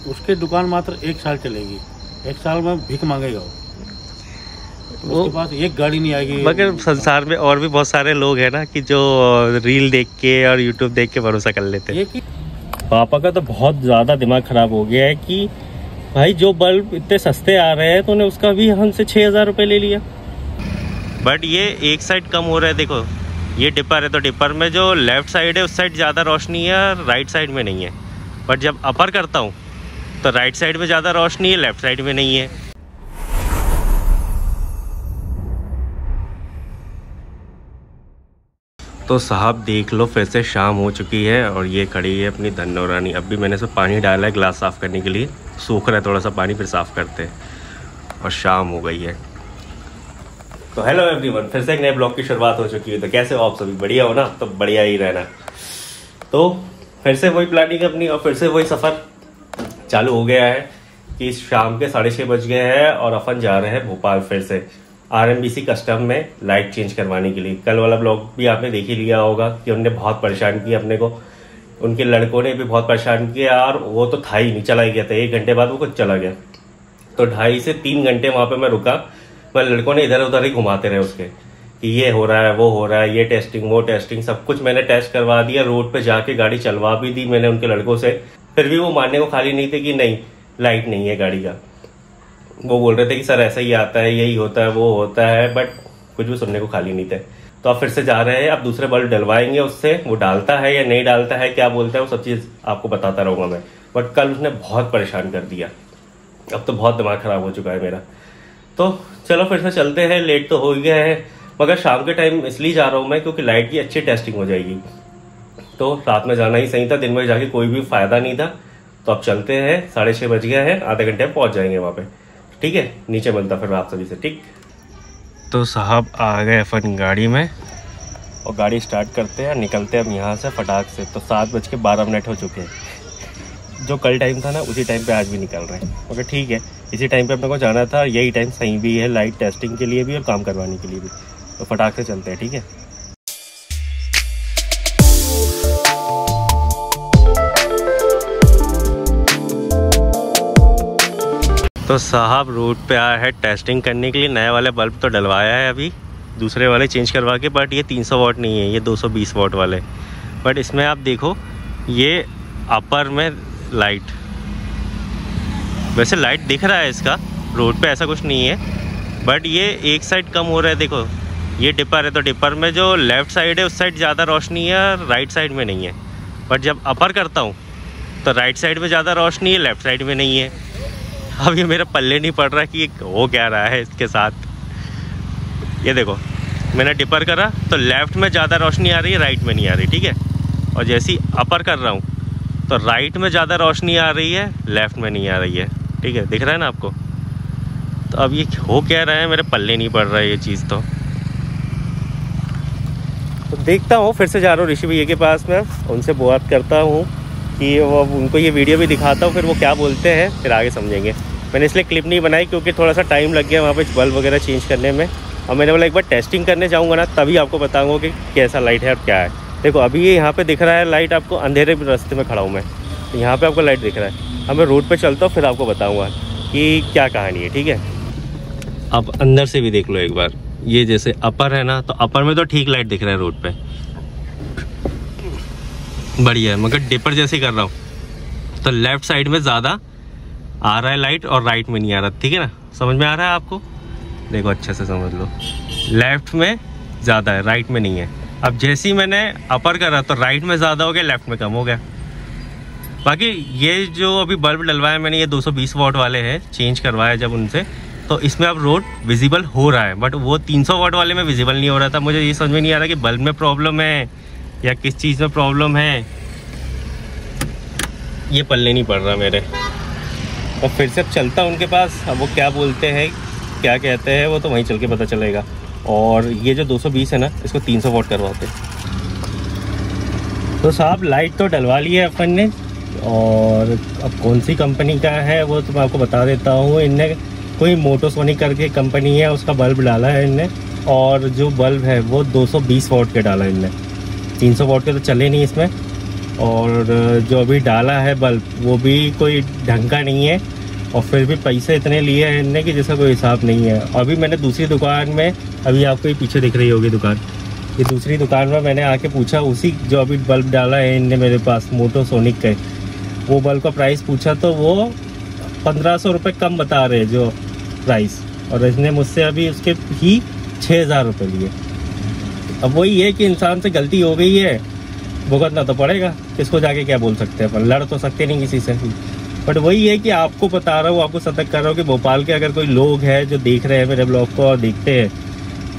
उसके दुकान मात्र 1 साल चलेगी, 1 साल में भीख मांगेगा वो, उसके पास एक गाड़ी नहीं आएगी। मगर संसार में और भी बहुत सारे लोग हैं ना कि जो रील देख के और यूट्यूब देख के भरोसा कर लेते हैं। पापा का तो बहुत ज़्यादा दिमाग खराब हो गया है कि भाई जो बल्ब इतने सस्ते आ रहे हैं तो उन्हें उसका भी हमसे 6,000 रुपये ले लिया। बट ये एक साइड कम हो रहा है। देखो ये डिपर है तो डिपर में जो लेफ़्ट साइड है उस साइड ज़्यादा रोशनी है और राइट साइड में नहीं है। बट जब अपर करता हूँ तो राइट साइड में ज़्यादा रोशनी है, लेफ़्ट साइड में नहीं है। तो साहब देख लो फिर से शाम हो चुकी है और ये खड़ी है अपनी धन्नो रानी। अब भी मैंने इसमें पानी डाला है ग्लास साफ़ करने के लिए, सूख रहा है थोड़ा सा पानी, फिर साफ़ करते हैं। और शाम हो गई है। तो हेलो एवरीवन, फिर से एक नए ब्लॉग की शुरुआत हो चुकी है। तो कैसे हो आप सभी? बढ़िया हो ना? तो बढ़िया ही रहना। तो फिर से वही प्लानिंग अपनी और फिर से वही सफ़र चालू हो गया है कि शाम के 6:30 बज गए हैं और अपन जा रहे हैं भोपाल फिर से RMBC कस्टम में लाइट चेंज करवाने के लिए। कल वाला ब्लॉग भी आपने देख ही लिया होगा कि उन्होंने बहुत परेशान किया अपने को, उनके लड़कों ने भी बहुत परेशान किया और वो तो था ही नहीं, चला ही गया था। 1 घंटे बाद वो खुद चला गया। तो 2.5 से 3 घंटे वहाँ पे मैं रुका। मैं लड़कों ने इधर उधर ही घुमाते रहे उसके कि ये हो रहा है वो हो रहा है, ये टेस्टिंग वो टेस्टिंग, सब कुछ मैंने टेस्ट करवा दिया। रोड पे जाके गाड़ी चलवा भी दी मैंने उनके लड़कों से। फिर भी वो मानने को खाली नहीं थे कि नहीं लाइट नहीं है गाड़ी का। वो बोल रहे थे कि सर ऐसा ही आता है, यही होता है, वो होता है, बट कुछ भी सुनने को खाली नहीं थे। तो अब फिर से जा रहे हैं, अब दूसरे बल्ब डलवाएंगे उससे। वो डालता है या नहीं डालता है, क्या बोलता है, वो सब चीज़ आपको बताता रहूँगा मैं। बट कल उसने बहुत परेशान कर दिया। अब तो बहुत दिमाग ख़राब हो चुका है मेरा। तो चलो फिर से चलते हैं, लेट तो हो ही गया है। मगर शाम के टाइम इसलिए जा रहा हूँ मैं क्योंकि लाइट की अच्छी टेस्टिंग हो जाएगी। तो रात में जाना ही सही था, दिन में जाके कोई भी फ़ायदा नहीं था। तो अब चलते हैं, 6:30 बज गया है, आधे घंटे में पहुँच जाएंगे वहाँ पे। ठीक है, नीचे मिलता फिर आप सभी से। ठीक, तो साहब आ गए अपन गाड़ी में और गाड़ी स्टार्ट करते हैं, निकलते हैं अब यहाँ से फटाक से। तो 7:12 हो चुके हैं। जो कल टाइम था ना उसी टाइम पे आज भी निकल रहे हैं। ओके ठीक है, इसी टाइम पे अपने को जाना था, यही टाइम सही भी है लाइट टेस्टिंग के लिए भी और काम करवाने के लिए भी। तो फटाक से चलते हैं। ठीक है, तो साहब रोड पे आया है टेस्टिंग करने के लिए। नए वाले बल्ब तो डलवाया है अभी, दूसरे वाले चेंज करवा के। बट ये 300 वाट नहीं है, ये 220 वाट वाले। बट इसमें आप देखो ये अपर में लाइट, वैसे लाइट दिख रहा है इसका, रोड पे ऐसा कुछ नहीं है। बट ये एक साइड कम हो रहा है। देखो ये डिपर है तो डिपर में जो लेफ़्ट साइड है उस साइड ज़्यादा रोशनी है और राइट साइड में नहीं है। बट जब अपर करता हूँ तो राइट साइड में ज़्यादा रोशनी है, लेफ़्ट साइड में नहीं है। अब ये मेरा पल्ले नहीं पड़ रहा कि ये हो क्या रहा है इसके साथ। ये देखो मैंने डिपर करा तो लेफ़्ट में ज़्यादा रोशनी आ रही है, राइट में नहीं आ रही। ठीक है, और जैसे ही अपर कर रहा हूँ तो राइट में ज़्यादा रोशनी आ रही है, लेफ़्ट में नहीं आ रही है। ठीक है, दिख रहा है ना आपको? तो अब ये हो क्या रहा है, मेरे पल्ले नहीं पड़ रहा है ये चीज़। तो देखता हूँ, फिर से जा रहा हूँ ऋषि भैया के पास में, उनसे बात करता हूँ कि वो उनको ये वीडियो भी दिखाता हूँ, फिर वो क्या बोलते हैं फिर आगे समझेंगे। मैंने इसलिए क्लिप नहीं बनाई क्योंकि थोड़ा सा टाइम लग गया वहाँ पे बल्ब वगैरह चेंज करने में। और मैंने बोला एक बार टेस्टिंग करने जाऊँगा ना तभी आपको बताऊँगा कि कैसा लाइट है और क्या है। देखो अभी ये यहाँ पे दिख रहा है लाइट आपको, अंधेरे रास्ते में खड़ा हूँ मैं, तो यहाँ पे आपको लाइट दिख रहा है। अब मैं रोड पे चलता हूँ फिर आपको बताऊँगा कि क्या कहानी है। ठीक है, अब अंदर से भी देख लो एक बार। ये जैसे अपर है ना, तो अपर में तो ठीक लाइट दिख रहा है रोड पे, बढ़िया है। मगर डिपर जैसे कर रहा हूँ तो लेफ़्ट साइड में ज़्यादा आ रहा है लाइट और राइट में नहीं आ रहा। ठीक है ना, समझ में आ रहा है आपको? देखो अच्छे से समझ लो, लेफ़्ट में ज़्यादा है, राइट में नहीं है। अब जैसे ही मैंने अपर करा तो राइट में ज़्यादा हो गया, लेफ़्ट में कम हो गया। बाकी ये जो अभी बल्ब डलवाया मैंने, ये 220 वाट वाले हैं, चेंज करवाया जब उनसे, तो इसमें अब रोड विजिबल हो रहा है। बट वो 300 वाट वाले में विजिबल नहीं हो रहा था। मुझे ये समझ में नहीं आ रहा कि बल्ब में प्रॉब्लम है या किस चीज़ में प्रॉब्लम है, ये पल्ले नहीं पड़ रहा मेरे। और फिर से अब चलता हूँ उनके पास, अब वो क्या बोलते हैं क्या कहते हैं वो तो वहीं चल के पता चलेगा। और ये जो 220 है ना, इसको 300 वाट करवाते। तो साहब लाइट तो डलवा ली है अपन ने, और अब कौन सी कंपनी का है वो तो मैं आपको बता देता हूँ। इनने कोई मोटोसोनिक करके कंपनी है, उसका बल्ब डाला है इनने। और जो बल्ब है वो 220 वाट के डाला इनने, 300 वाट के तो चले नहीं इसमें। और जो अभी डाला है बल्ब वो भी कोई ढंग का नहीं है, और फिर भी पैसे इतने लिए हैं इनने कि जैसा कोई हिसाब नहीं है। अभी मैंने दूसरी दुकान में, अभी आपको ये पीछे दिख रही होगी दुकान, ये दूसरी दुकान में मैंने आके पूछा, उसी जो अभी बल्ब डाला है इनने मेरे पास मोटोसोनिक का, वो बल्ब का प्राइस पूछा तो वो 1500 रुपये कम बता रहे जो प्राइस, और इसने मुझसे अभी उसके ही 6000 रुपये लिए। अब वही है कि इंसान से गलती हो गई है, भुगतना तो पड़ेगा, किसको जाके क्या बोल सकते हैं अपन, लड़ तो सकते नहीं किसी से। बट वही है कि आपको बता रहा हूँ, आपको सतर्क कर रहा हूँ कि भोपाल के अगर कोई लोग हैं जो देख रहे हैं मेरे ब्लॉग को और देखते हैं,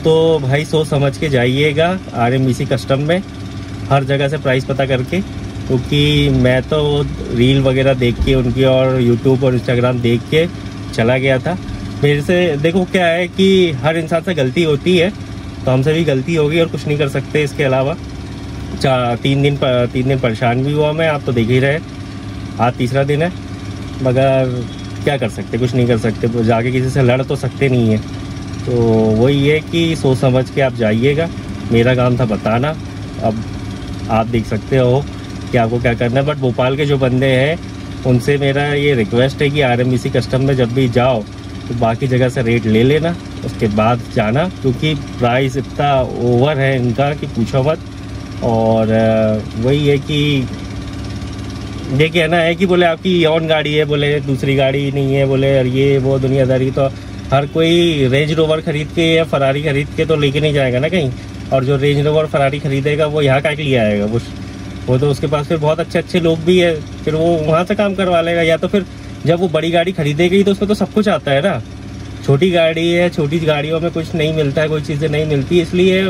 तो भाई सोच समझ के जाइएगा RMBC कस्टम में, हर जगह से प्राइस पता करके, क्योंकि मैं तो रील वगैरह देख के उनकी और यूट्यूब और इंस्टाग्राम देख के चला गया था। मेरे से देखो क्या है कि हर इंसान से गलती होती है, तो हमसे भी गलती होगी और कुछ नहीं कर सकते इसके अलावा। 3 दिन परेशान भी हुआ मैं, आप तो देख ही रहे, आज तीसरा दिन है, मगर क्या कर सकते, कुछ नहीं कर सकते, तो जाके किसी से लड़ तो सकते नहीं है। तो वही है कि सोच समझ के आप जाइएगा, मेरा काम था बताना, अब आप देख सकते हो कि आपको क्या करना है। बट भोपाल के जो बंदे हैं उनसे मेरा ये रिक्वेस्ट है कि RMBC कस्टम में जब भी जाओ तो बाकी जगह से रेट ले लेना, उसके बाद जाना, क्योंकि प्राइस इतना ओवर है इनका कि पूछो मत। और वही है कि ये कहना है कि बोले आपकी ऑन गाड़ी है, बोले दूसरी गाड़ी नहीं है, बोले और ये वो दुनियादारी, तो हर कोई रेंज रोवर खरीद के या फरारी खरीद के तो लेके नहीं जाएगा ना कहीं, और जो रेंज रोवर फरारी खरीदेगा वो यहाँ का लिए आएगा, वो तो उसके पास फिर बहुत अच्छे लोग भी है, फिर वो वहाँ से काम करवा लेगा। या तो फिर जब वो बड़ी गाड़ी खरीदेगी तो उसमें तो सब कुछ आता है ना, छोटी गाड़ी है, छोटी गाड़ियों में कुछ नहीं मिलता है, कोई चीज़ें नहीं मिलती, इसलिए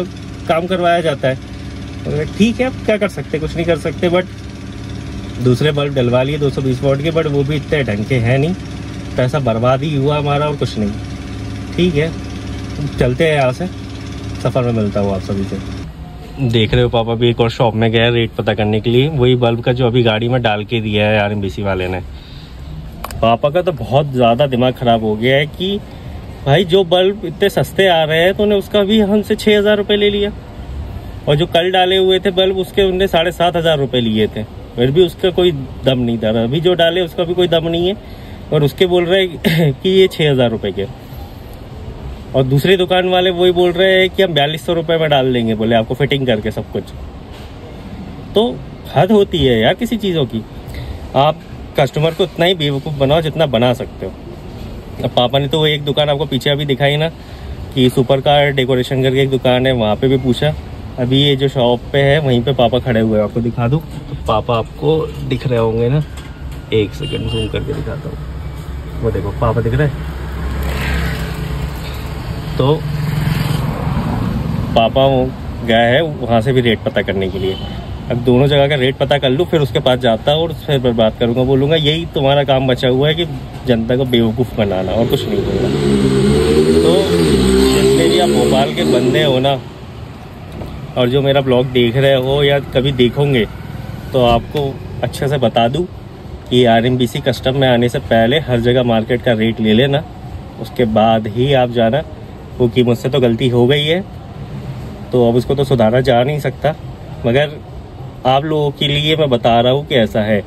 काम करवाया जाता है। ठीक है, क्या कर सकते, कुछ नहीं कर सकते। बट दूसरे बल्ब डलवा लिए 220 वोल्ट के, बट वो भी इतने ढंग के हैं नहीं, पैसा बर्बाद ही हुआ हमारा और कुछ नहीं। ठीक है, चलते हैं यहाँ से, सफ़र में मिलता हूँ आप सभी से। देख रहे हो पापा भी एक और शॉप में गया रेट पता करने के लिए, वही बल्ब का जो अभी गाड़ी में डाल के दिया है RMBC वाले ने। पापा का तो बहुत ज़्यादा दिमाग ख़राब हो गया है कि भाई जो बल्ब इतने सस्ते आ रहे हैं तो उन्हें उसका भी हमसे 6000 रुपये ले लिया, और जो कल डाले हुए थे बल्ब उसके उनने 7500 रुपये लिए थे, फिर भी उसका कोई दम नहीं था। अभी जो डाले उसका भी कोई दम नहीं है, और उसके बोल रहे हैं कि ये 6000 रुपये के, और दूसरी दुकान वाले वही बोल रहे हैं कि हम 4200 रुपये में डाल देंगे, बोले आपको फिटिंग करके सब कुछ। तो हद होती है यार किसी चीज़ों की, आप कस्टमर को उतना ही बेवकूफ़ बनाओ जितना बना सकते हो। अब पापा ने तो वो एक दुकान आपको पीछे अभी दिखाई ना कि सुपर कार डेकोरेशन करके एक दुकान है, वहाँ पे भी पूछा। अभी ये जो शॉप पे है वहीं पे पापा खड़े हुए हैं, आपको दिखा दूँ तो पापा आपको दिख रहे होंगे ना, एक सेकंड जूम करके दिखाता हूँ, वो देखो पापा दिख रहे हैं। तो पापा गए हैं वहाँ से भी रेट पता करने के लिए। अब दोनों जगह का रेट पता कर लूँ, फिर उसके पास जाता और फिर पर बात करूँगा, बोलूँगा यही तुम्हारा काम बचा हुआ है कि जनता को बेवकूफ़ बनाना, और कुछ नहीं बोलना। तो जितने भी आप भोपाल के बंदे हो ना, और जो मेरा ब्लॉग देख रहे हो या कभी देखोगे, तो आपको अच्छे से बता दूँ कि RMBC कस्टम में आने से पहले हर जगह मार्केट का रेट ले लेना, उसके बाद ही आप जाना, क्योंकि मुझसे तो गलती हो गई है, तो अब उसको तो सुधारा जा नहीं सकता, मगर आप लोगों के लिए मैं बता रहा हूँ कि ऐसा है।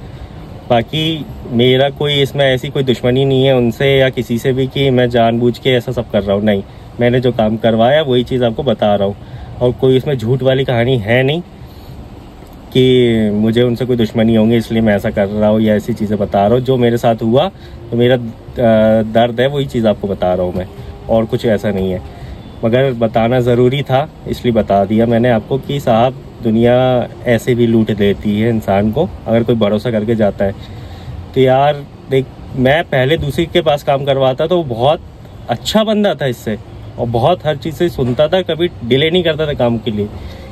बाकी मेरा कोई इसमें ऐसी कोई दुश्मनी नहीं है उनसे या किसी से भी कि मैं जानबूझ के ऐसा सब कर रहा हूँ, नहीं, मैंने जो काम करवाया वही चीज़ आपको बता रहा हूँ, और कोई इसमें झूठ वाली कहानी है नहीं कि मुझे उनसे कोई दुश्मनी होंगी इसलिए मैं ऐसा कर रहा हूँ या ऐसी चीज़ें बता रहा हूँ। जो मेरे साथ हुआ तो मेरा दर्द है, वही चीज़ आपको बता रहा हूँ मैं, और कुछ ऐसा नहीं है। मगर बताना ज़रूरी था इसलिए बता दिया मैंने आपको कि साहब दुनिया ऐसे भी लूट देती है इंसान को अगर कोई भरोसा करके जाता है। तो यार देख, मैं पहले दूसरे के पास काम करवाता तो वो बहुत अच्छा बंदा था इससे, और बहुत हर चीज़ से सुनता था, कभी डिले नहीं करता था काम के लिए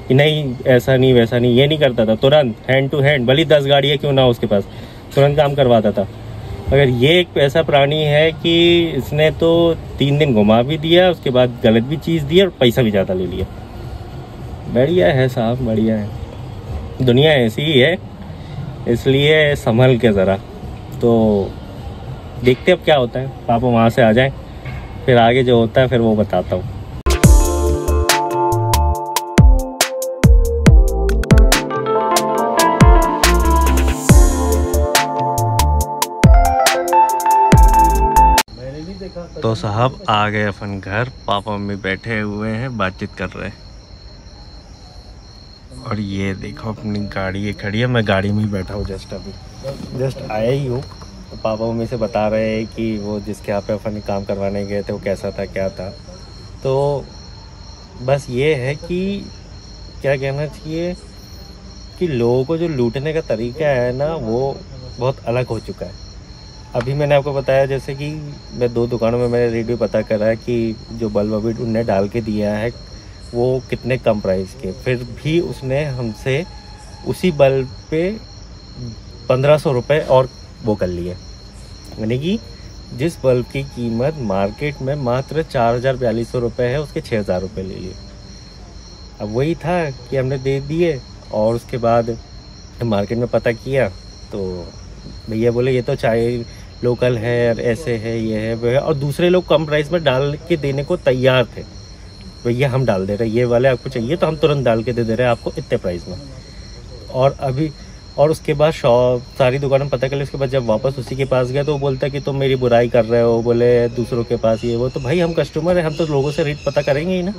कि नहीं ऐसा नहीं वैसा नहीं, ये नहीं करता था, तुरंत हैंड टू हैंड, भली 10 गाड़ियाँ क्यों ना हो उसके पास, तुरंत काम करवाता था। मगर ये एक ऐसा प्राणी है कि इसने तो 3 दिन घुमा भी दिया, उसके बाद गलत भी चीज़ दी और पैसा भी ज़्यादा ले लिया। बढ़िया है साहब, बढ़िया है, दुनिया ऐसी ही है, इसलिए संभल के ज़रा। तो देखते अब क्या होता है, पापा वहाँ से आ जाएं, फिर आगे जो होता है फिर वो बताता हूँ। तो साहब आ गए अपन घर, पापा मम्मी बैठे हुए हैं, बातचीत कर रहे हैं। और ये देखो अपनी गाड़ी ये खड़ी है, मैं गाड़ी में ही बैठा हूँ, जस्ट आया ही हूँ। तो पापा मम्मी से बता रहे हैं कि वो जिसके यहाँ पे अपन काम करवाने गए थे वो कैसा था क्या था। तो बस ये है कि क्या कहना चाहिए कि लोगों को जो लूटने का तरीका है ना वो बहुत अलग हो चुका है। अभी मैंने आपको बताया जैसे कि मैं 2 दुकानों में मैंने रिव्यू पता करा कि जो बल्ब अभी उनने डाल के दिया है वो कितने कम प्राइस के, फिर भी उसने हमसे उसी बल्ब पे 1500 रुपये और वो कर लिए। यानी कि जिस बल्ब की कीमत मार्केट में मात्र 4,4200 रुपये है उसके 6,000 रुपये ले लिए। अब वही था कि हमने दे दिए और उसके बाद मार्केट में पता किया तो भैया बोले ये तो चाय लोकल है और ऐसे है ये है वो है, और दूसरे लोग कम प्राइस में डाल के देने को तैयार थे। भैया हम डाल दे रहे, ये वाले आपको चाहिए तो हम तुरंत डाल के दे दे रहे हैं आपको इतने प्राइस में। और उसके बाद शॉप सारी दुकानों में पता कर लिया। उसके बाद जब वापस उसी के पास गया तो वो बोलता है कि तुम मेरी बुराई कर रहे हो, बोले दूसरों के पास ये वो। तो भाई हम कस्टमर है, हम तो लोगों से रेट पता करेंगे ही ना।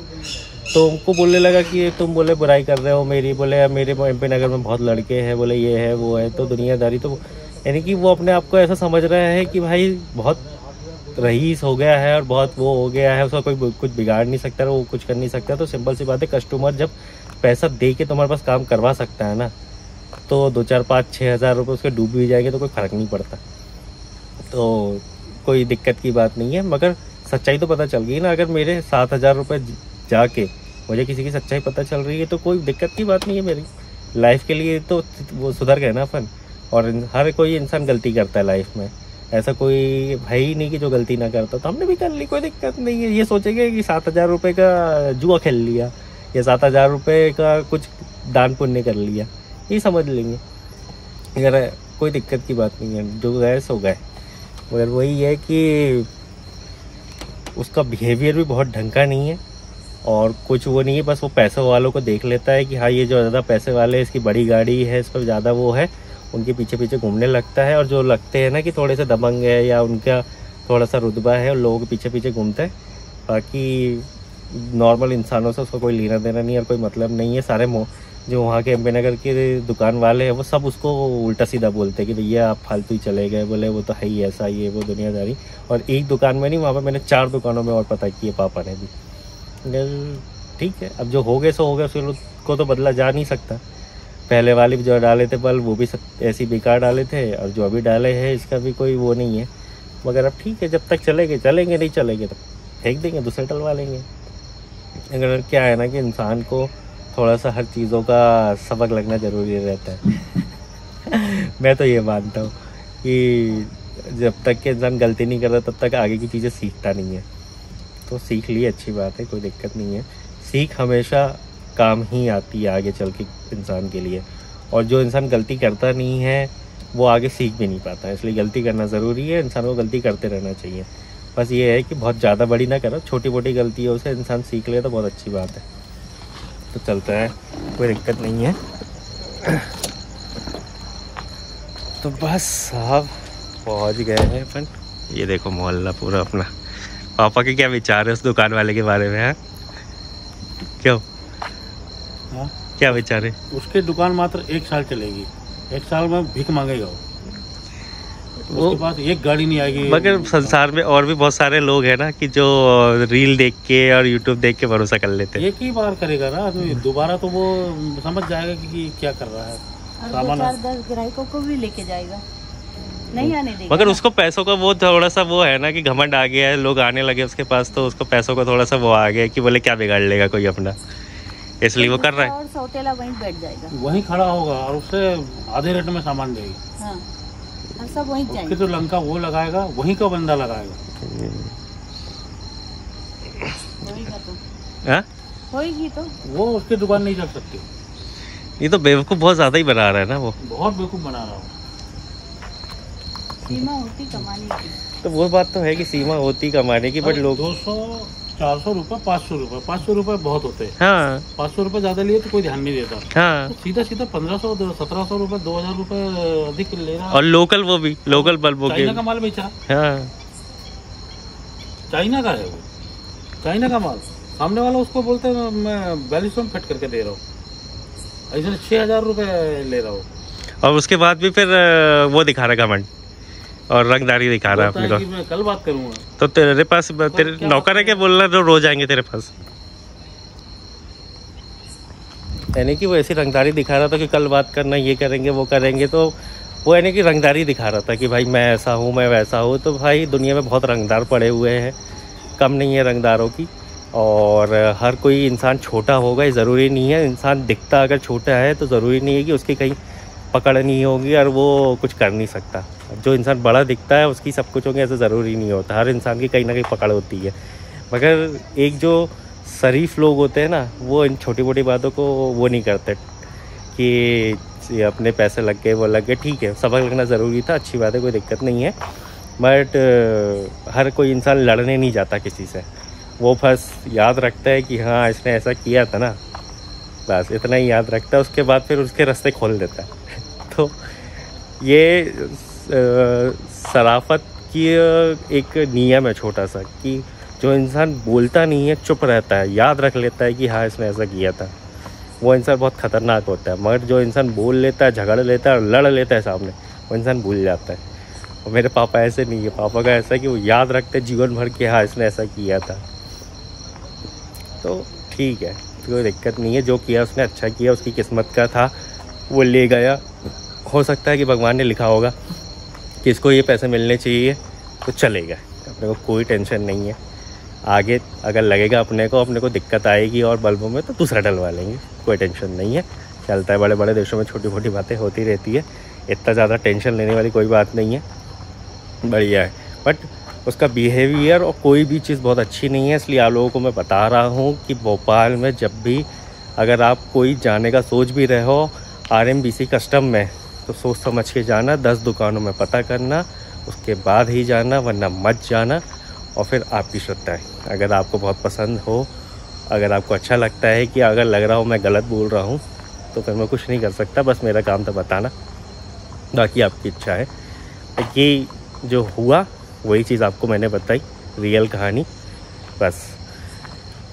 तो उनको बोलने लगा कि तुम बोले बुराई कर रहे हो मेरी, बोले मेरे MP नगर में बहुत लड़के हैं, बोले ये है वो है। तो दुनियादारी तो यानी कि वो अपने आप को ऐसा समझ रहा है कि भाई बहुत रईस हो गया है और बहुत वो हो गया है, उसका कोई कुछ बिगाड़ नहीं सकता, वो कुछ कर नहीं सकता। तो सिंपल सी बात है, कस्टमर जब पैसा दे के तुम्हारे पास काम करवा सकता है ना, तो 2, 4, 5, 6 हज़ार रुपये उसके डूब भी जाएंगे तो कोई फ़र्क नहीं पड़ता। तो कोई दिक्कत की बात नहीं है। मगर सच्चाई तो पता चल गई ना। अगर मेरे 7,000 रुपये जाके मुझे किसी की सच्चाई पता चल रही है तो कोई दिक्कत की बात नहीं है मेरी लाइफ के लिए। तो वो सुधर गए ना अपन। और हर कोई इंसान गलती करता है लाइफ में, ऐसा कोई है ही नहीं कि जो गलती ना करता। तो हमने भी कर ली, कोई दिक्कत नहीं है। ये सोचेंगे कि 7,000 रुपये का जुआ खेल लिया या 7,000 रुपये का कुछ दान पुण्य कर लिया, ये समझ लेंगे। अगर कोई दिक्कत की बात नहीं है, जो गए सो गए। मगर वही है कि उसका बिहेवियर भी बहुत ढंग का नहीं है और कुछ वो नहीं है। बस वो पैसे वालों को देख लेता है कि हाँ ये जो ज़्यादा पैसे वाले हैं, इसकी बड़ी गाड़ी है, इस पर ज़्यादा वो है, उनके पीछे पीछे घूमने लगता है। और जो लगते हैं ना कि थोड़े से दबंग है या उनका थोड़ा सा रुतबा है, और लोगों के पीछे पीछे घूमता है। बाकी नॉर्मल इंसानों से उसका कोई लेना देना नहीं और कोई मतलब नहीं है। सारे जो वहाँ के MP नगर के दुकान वाले हैं वो सब उसको उल्टा सीधा बोलते हैं कि भैया आप फालतू ही चले गए, बोले वो तो है ही ऐसा, ये वो दुनियादारी। और एक दुकान में नहीं, वहाँ पर मैंने 4 दुकानों में और पता किए पापा ने भी। ठीक है, अब जो हो गए सो हो गए, उसको तो बदला जा नहीं सकता। पहले वाले भी जो डाले थे बल्ब वो भी ऐसी बेकार डाले थे, और जो अभी डाले हैं इसका भी कोई वो नहीं है। मगर अब ठीक है, जब तक चलेंगे, नहीं चलेंगे तो फेंक देंगे, दूसरे डलवा लेंगे। अगर क्या है ना कि इंसान को थोड़ा सा हर चीज़ों का सबक लगना ज़रूरी रहता है। मैं तो ये मानता हूँ कि जब तक के इंसान गलती नहीं करता तब तक आगे की चीज़ें सीखता नहीं है। तो सीख ली, अच्छी बात है, कोई दिक्कत नहीं है। सीख हमेशा काम ही आती है आगे चल के इंसान के लिए। और जो इंसान गलती करता नहीं है वो आगे सीख भी नहीं पाता है। इसलिए गलती करना ज़रूरी है, इंसान को गलती करते रहना चाहिए। बस ये है कि बहुत ज़्यादा बड़ी ना करो, छोटी मोटी गलतियों से इंसान सीख ले तो बहुत अच्छी बात है। तो चलता है, कोई दिक्कत नहीं है। तो बस साहब पहुंच गए हैं अपन। ये देखो मोहल्ला पूरा अपना। पापा के क्या विचार है उस दुकान वाले के बारे में? है क्यों? हाँ, क्या विचार है? उसकी दुकान मात्र 1 साल चलेगी, 1 साल में भीख मांगेगा वो। उसके पास एक गाड़ी नहीं आएगी। मगर संसार में और भी बहुत सारे लोग हैं ना कि जो रील देख के और यूट्यूब देख के भरोसा कर लेते हैं। एक ही बार करेगा ना आदमी, दोबारा तो वो समझ जाएगा कि क्या कर रहा है। सामान 10 ग्राहकों को भी लेके जाएगा, नहीं आने देगा। मगर उसको पैसों का वो थोड़ा सा वो है ना कि घमंड आ गया है, लोग आने लगे उसके पास, तो उसको पैसों का थोड़ा सा वो आ गया कि बोले क्या बिगाड़ लेगा कोई अपना, इसलिए वो कर रहा है। और सौतेला वहीं बैठ जाएगा, वहीं खड़ा होगा और उससे आधे रेट में सामान देगी। हाँ, और सब वहीं जाएंगे। तो लंका वो लगाएगा, वहीं का बंदा लगाएगा। होएगी तो वो उसकी दुकान नहीं चल सकती। ये तो बेवकूफ़ बहुत ज़्यादा ही बना रहा है ना, वो बहुत बेवकूफ़ बना रहा हूँ। सीमा होती कमाने की, तो वो बात तो है कि सीमा होती कमाने की, बट लोग 200, 400 रुपये, 500 रुपये, 500 रुपये बहुत होते हैं। हाँ, 500 रुपये ज़्यादा लिए तो कोई ध्यान नहीं देता। हाँ, तो सीधा 1500, 1700 रुपये, 2000 रुपये अधिक ले रहा। और लोकल, वो भी लोकल बल्बों के, चाइना का माल बेचा। हाँ, चाइना का है वो, चाइना का माल। सामने वाला उसको बोलते हैं मैं 4200 में फिट करके दे रहा हूँ, ऐसे 6000 रुपये ले रहा हूँ। और उसके बाद भी फिर वो दिखा रहा घमंड और रंगदारी दिखा रहा है अपने को। मैं कल बात करूँगा। तो तेरे पास तेरे नौकर है क्या बोल रहा, रोज आएंगे तेरे पास? यानी कि वो ऐसी रंगदारी दिखा रहा था कि कल बात करना, ये करेंगे वो करेंगे। तो वो यानी कि रंगदारी दिखा रहा था कि भाई मैं ऐसा हूँ मैं वैसा हूँ। तो भाई दुनिया में बहुत रंगदार पड़े हुए हैं, कम नहीं है रंगदारों की। और हर कोई इंसान छोटा होगा ये ज़रूरी नहीं है। इंसान दिखता अगर छोटा है तो ज़रूरी नहीं है कि उसकी कहीं पकड़ नहीं होगी और वो कुछ कर नहीं सकता। जो इंसान बड़ा दिखता है उसकी सब कुछ होगी ऐसा ज़रूरी नहीं होता। हर इंसान की कहीं ना कहीं पकड़ होती है। मगर एक जो शरीफ लोग होते हैं ना, वो इन छोटी मोटी बातों को वो नहीं करते कि अपने पैसे लग गए वो लग गए। ठीक है, सबक लगना ज़रूरी था, अच्छी बात है, कोई दिक्कत नहीं है। बट हर कोई इंसान लड़ने नहीं जाता किसी से। वो बस याद रखता है कि हाँ इसने ऐसा किया था ना, बस इतना ही याद रखता है। उसके बाद फिर उसके रास्ते खोल देता है। तो ये शराफत की एक नियम है छोटा सा, कि जो इंसान बोलता नहीं है, चुप रहता है, याद रख लेता है कि हाँ इसने ऐसा किया था, वो इंसान बहुत ख़तरनाक होता है। मगर जो इंसान बोल लेता है, झगड़ लेता है और लड़ लेता है सामने, वो इंसान भूल जाता है। और मेरे पापा ऐसे नहीं है। पापा का ऐसा है कि वो याद रखते जीवन भर कि हाँ इसने ऐसा किया था। तो ठीक है, कोई दिक्कत नहीं है। जो किया उसने अच्छा किया, उसकी किस्मत का था, वो ले गया। हो सकता है कि भगवान ने लिखा होगा कि इसको ये पैसे मिलने चाहिए तो चलेगा, अपने को कोई टेंशन नहीं है। आगे अगर लगेगा अपने को दिक्कत आएगी और बल्बों में, तो दूसरा डलवा लेंगे, कोई टेंशन नहीं है। चलता है, बड़े बड़े देशों में छोटी छोटी बातें होती रहती है, इतना ज़्यादा टेंशन लेने वाली कोई बात नहीं है, बढ़िया है। बट उसका बिहेवियर और कोई भी चीज़ बहुत अच्छी नहीं है। इसलिए आप लोगों को मैं बता रहा हूँ कि भोपाल में जब भी अगर आप कोई जाने का सोच भी रहे हो RMBC कस्टम में, तो सोच समझ के जाना, 10 दुकानों में पता करना, उसके बाद ही जाना, वरना मत जाना। और फिर आपकी श्रद्धा है, अगर आपको बहुत पसंद हो, अगर आपको अच्छा लगता है कि अगर लग रहा हो मैं गलत बोल रहा हूँ, तो फिर मैं कुछ नहीं कर सकता, बस मेरा काम था बताना। बाकी आपकी इच्छा है कि जो हुआ वही चीज़ आपको मैंने बताई, रियल कहानी, बस।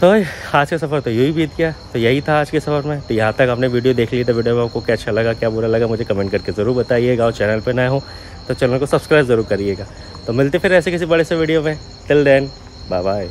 तो आज का सफ़र तो यही बीत गया। तो यही था आज के सफ़र में। तो यहाँ तक आपने वीडियो देख ली, तो वीडियो में आपको क्या अच्छा लगा, क्या बुरा लगा, मुझे कमेंट करके ज़रूर बताइएगा। और चैनल पे नए हो तो चैनल को सब्सक्राइब ज़रूर करिएगा। तो मिलते फिर ऐसे किसी बड़े से वीडियो में। Till then, bye bye.